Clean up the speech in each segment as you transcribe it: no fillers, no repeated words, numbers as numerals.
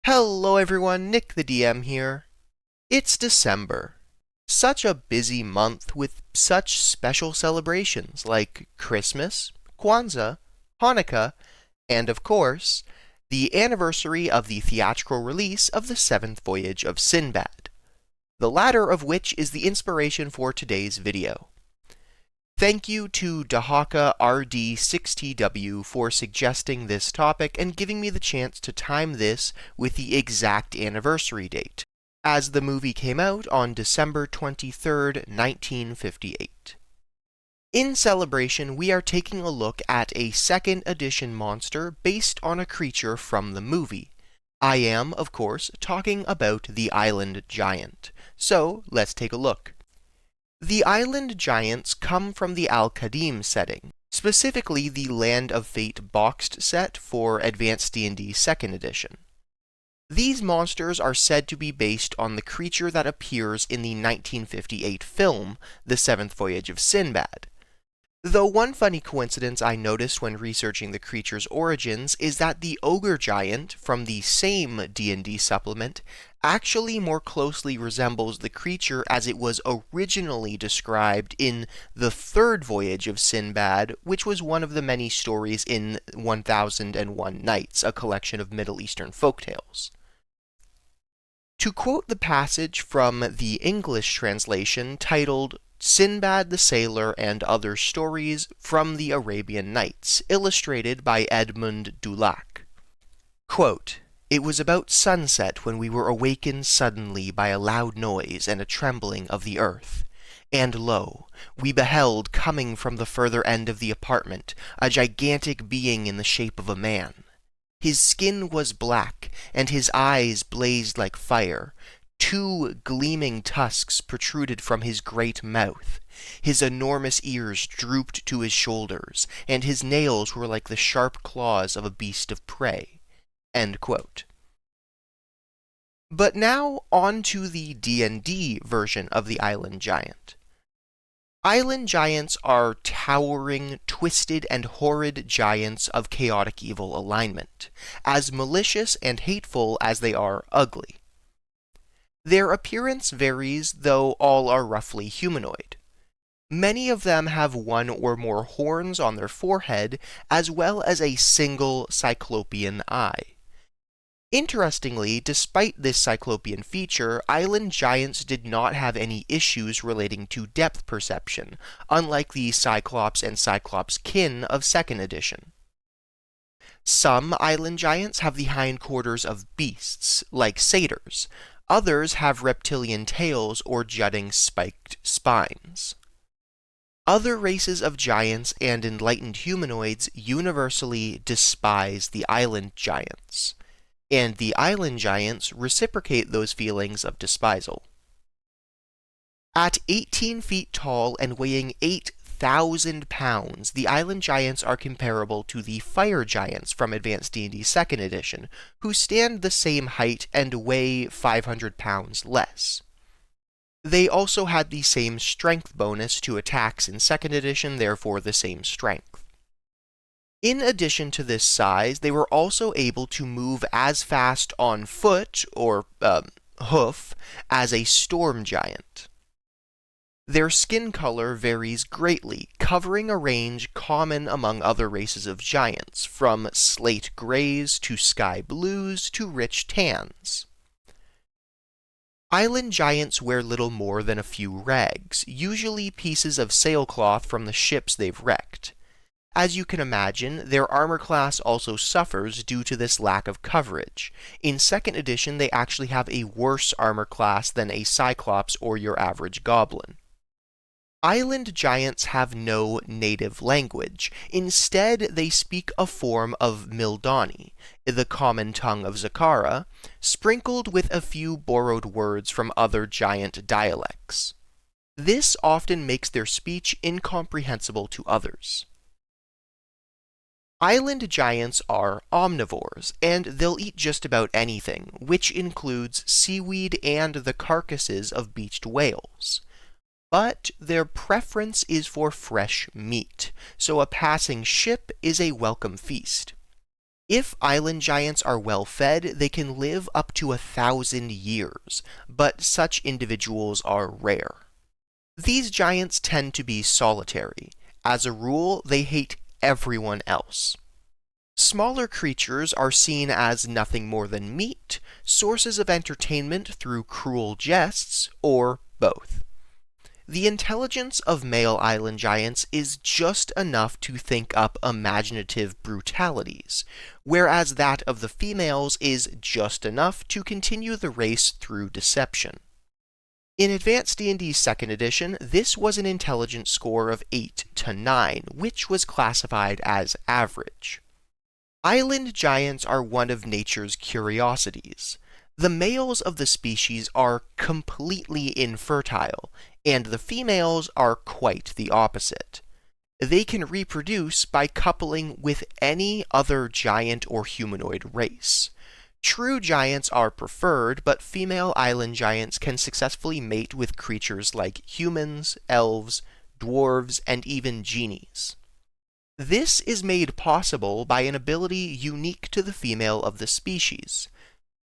Hello everyone, Nick the DM here. It's December. Such a busy month with such special celebrations like Christmas, Kwanzaa, Hanukkah, and of course, the anniversary of the theatrical release of the seventh Voyage of Sinbad, the latter of which is the inspiration for today's video. Thank you to Dahaka RD6TW for suggesting this topic and giving me the chance to time this with the exact anniversary date, as the movie came out on December 23rd, 1958. In celebration, we are taking a look at a second edition monster based on a creature from the movie. I am, of course, talking about the Island Giant. So, let's take a look. The Island Giants come from the Al-Qadim setting, specifically the Land of Fate boxed set for Advanced D&D 2nd Edition. These monsters are said to be based on the creature that appears in the 1958 film, The Seventh Voyage of Sinbad. Though one funny coincidence I noticed when researching the creature's origins is that the Ogre Giant from the same D&D supplement actually more closely resembles the creature as it was originally described in the third Voyage of Sinbad, which was one of the many stories in 1001 Nights, a collection of Middle Eastern folktales. To quote the passage from the English translation titled Sinbad the Sailor and Other Stories from the Arabian Nights, illustrated by Edmund Dulac. Quote, "It was about sunset when we were awakened suddenly by a loud noise and a trembling of the earth. And lo, we beheld coming from the further end of the apartment a gigantic being in the shape of a man. His skin was black, and his eyes blazed like fire. 2 gleaming tusks protruded from his great mouth. His enormous ears drooped to his shoulders, and his nails were like the sharp claws of a beast of prey." End quote. But now on to the D&D version of the Island Giant. Island Giants are towering, twisted, and horrid giants of chaotic evil alignment, as malicious and hateful as they are ugly. Their appearance varies, though all are roughly humanoid. Many of them have 1 or more horns on their forehead, as well as a single cyclopean eye. Interestingly, despite this cyclopean feature, Island Giants did not have any issues relating to depth perception, unlike the Cyclops and Cyclops kin of 2nd edition. Some Island Giants have the hindquarters of beasts, like satyrs. Others have reptilian tails or jutting spiked spines. Other races of giants and enlightened humanoids universally despise the Island Giants, and the Island Giants reciprocate those feelings of despisal. At 18 feet tall and weighing 8,000 pounds, the Island Giants are comparable to the Fire Giants from Advanced D&D 2nd Edition, who stand the same height and weigh 500 pounds less. They also had the same strength bonus to attacks in 2nd Edition, therefore the same strength. In addition to this size, they were also able to move as fast on foot, or hoof, as a storm giant. Their skin color varies greatly, covering a range common among other races of giants, from slate grays to sky blues to rich tans. Island Giants wear little more than a few rags, usually pieces of sailcloth from the ships they've wrecked. As you can imagine, their armor class also suffers due to this lack of coverage. In 2nd edition, they actually have a worse armor class than a Cyclops or your average goblin. Island Giants have no native language. Instead, they speak a form of Mildani, the common tongue of Zakara, sprinkled with a few borrowed words from other giant dialects. This often makes their speech incomprehensible to others. Island Giants are omnivores, and they'll eat just about anything, which includes seaweed and the carcasses of beached whales. But their preference is for fresh meat, so a passing ship is a welcome feast. If island giants are well fed, they can live up to 1,000 years, but such individuals are rare. These giants tend to be solitary. As a rule, they hate everyone else. Smaller creatures are seen as nothing more than meat, sources of entertainment through cruel jests, or both. The intelligence of male island giants is just enough to think up imaginative brutalities, whereas that of the females is just enough to continue the race through deception. In Advanced D&D 2nd edition, this was an intelligence score of 8 to 9, which was classified as average. Island giants are one of nature's curiosities. The males of the species are completely infertile, and the females are quite the opposite. They can reproduce by coupling with any other giant or humanoid race. True giants are preferred, but female island giants can successfully mate with creatures like humans, elves, dwarves, and even genies. This is made possible by an ability unique to the female of the species.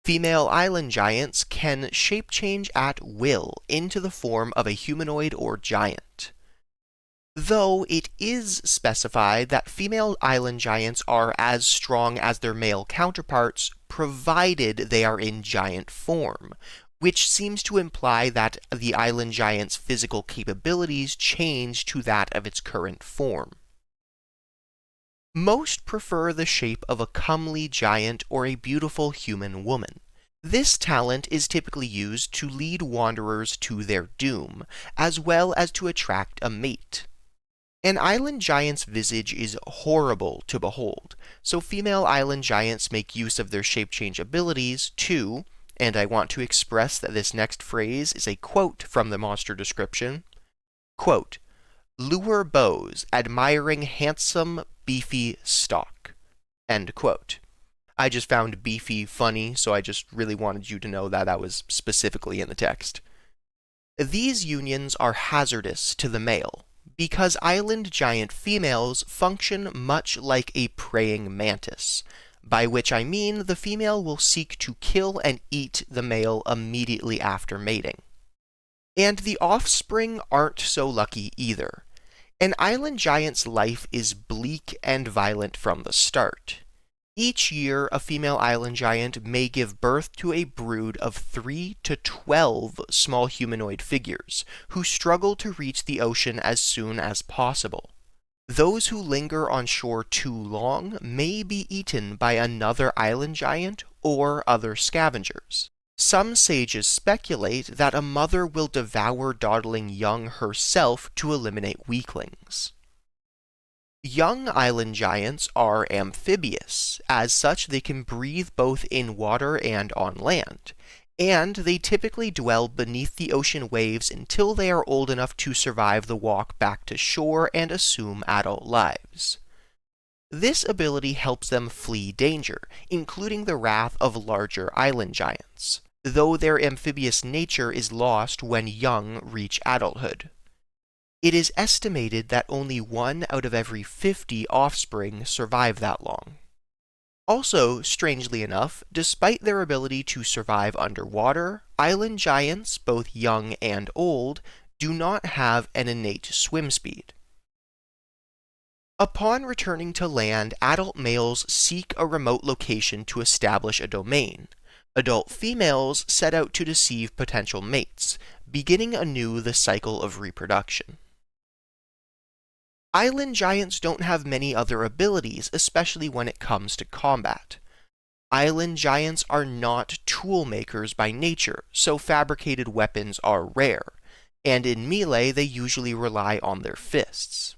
Female island giants can shape change at will into the form of a humanoid or giant. Though it is specified that female island giants are as strong as their male counterparts, provided they are in giant form, which seems to imply that the island giant's physical capabilities change to that of its current form. Most prefer the shape of a comely giant or a beautiful human woman. This talent is typically used to lead wanderers to their doom, as well as to attract a mate. An island giant's visage is horrible to behold, so female island giants make use of their shape-change abilities to, and I want to express that this next phrase is a quote from the monster description, quote, "lure beaux, admiring handsome, beefy stock," end quote. I just found beefy funny, so I just really wanted you to know that that was specifically in the text. These unions are hazardous to the male, because island giant females function much like a praying mantis, by which I mean the female will seek to kill and eat the male immediately after mating. And the offspring aren't so lucky either. An island giant's life is bleak and violent from the start. Each year, a female island giant may give birth to a brood of 3 to 12 small humanoid figures, who struggle to reach the ocean as soon as possible. Those who linger on shore too long may be eaten by another island giant or other scavengers. Some sages speculate that a mother will devour dawdling young herself to eliminate weaklings. Young island giants are amphibious. As such, they can breathe both in water and on land, and they typically dwell beneath the ocean waves until they are old enough to survive the walk back to shore and assume adult lives. This ability helps them flee danger, including the wrath of larger island giants, though their amphibious nature is lost when young reach adulthood. It is estimated that only 1 out of every 50 offspring survive that long. Also, strangely enough, despite their ability to survive underwater, island giants, both young and old, do not have an innate swim speed. Upon returning to land, adult males seek a remote location to establish a domain. Adult females set out to deceive potential mates, beginning anew the cycle of reproduction. Island giants don't have many other abilities, especially when it comes to combat. Island giants are not tool makers by nature, so fabricated weapons are rare, and in melee they usually rely on their fists.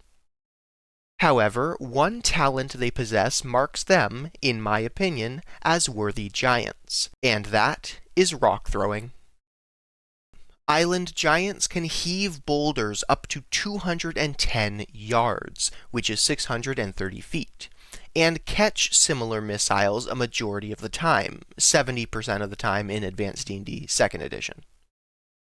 However, one talent they possess marks them, in my opinion, as worthy giants, and that is rock throwing. Island giants can heave boulders up to 210 yards, which is 630 feet, and catch similar missiles a majority of the time, 70% of the time in Advanced D&D 2nd edition.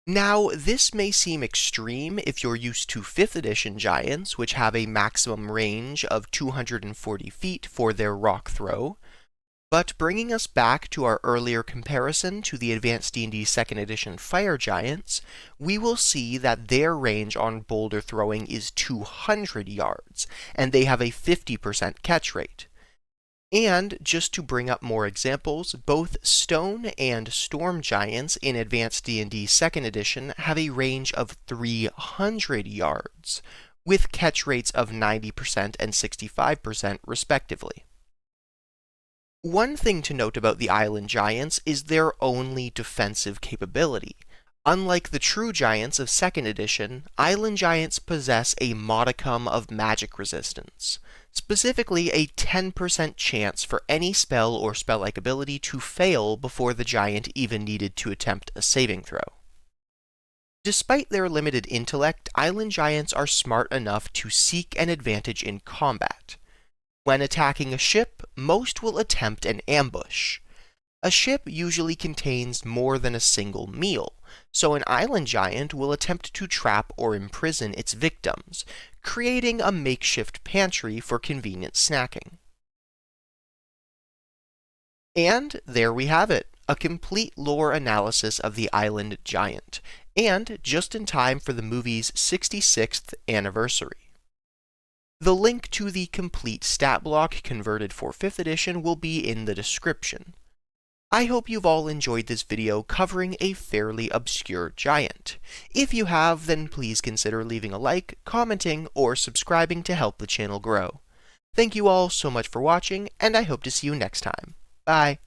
Now, this may seem extreme if you're used to 5th edition giants, which have a maximum range of 240 feet for their rock throw, But bringing us back to our earlier comparison to the Advanced D&D 2nd Edition Fire Giants, we will see that their range on boulder throwing is 200 yards, and they have a 50% catch rate. And just to bring up more examples, both Stone and Storm Giants in Advanced D&D 2nd Edition have a range of 300 yards, with catch rates of 90% and 65% respectively. One thing to note about the Island Giants is their only defensive capability. Unlike the true giants of 2nd edition, Island Giants possess a modicum of magic resistance, specifically a 10% chance for any spell or spell-like ability to fail before the giant even needed to attempt a saving throw. Despite their limited intellect, Island Giants are smart enough to seek an advantage in combat. When attacking a ship, most will attempt an ambush. A ship usually contains more than a single meal, so an island giant will attempt to trap or imprison its victims, creating a makeshift pantry for convenient snacking. And there we have it, a complete lore analysis of the Island Giant, and just in time for the movie's 66th anniversary. The link to the complete stat block converted for 5th edition will be in the description. I hope you've all enjoyed this video covering a fairly obscure giant. If you have, then please consider leaving a like, commenting, or subscribing to help the channel grow. Thank you all so much for watching, and I hope to see you next time. Bye!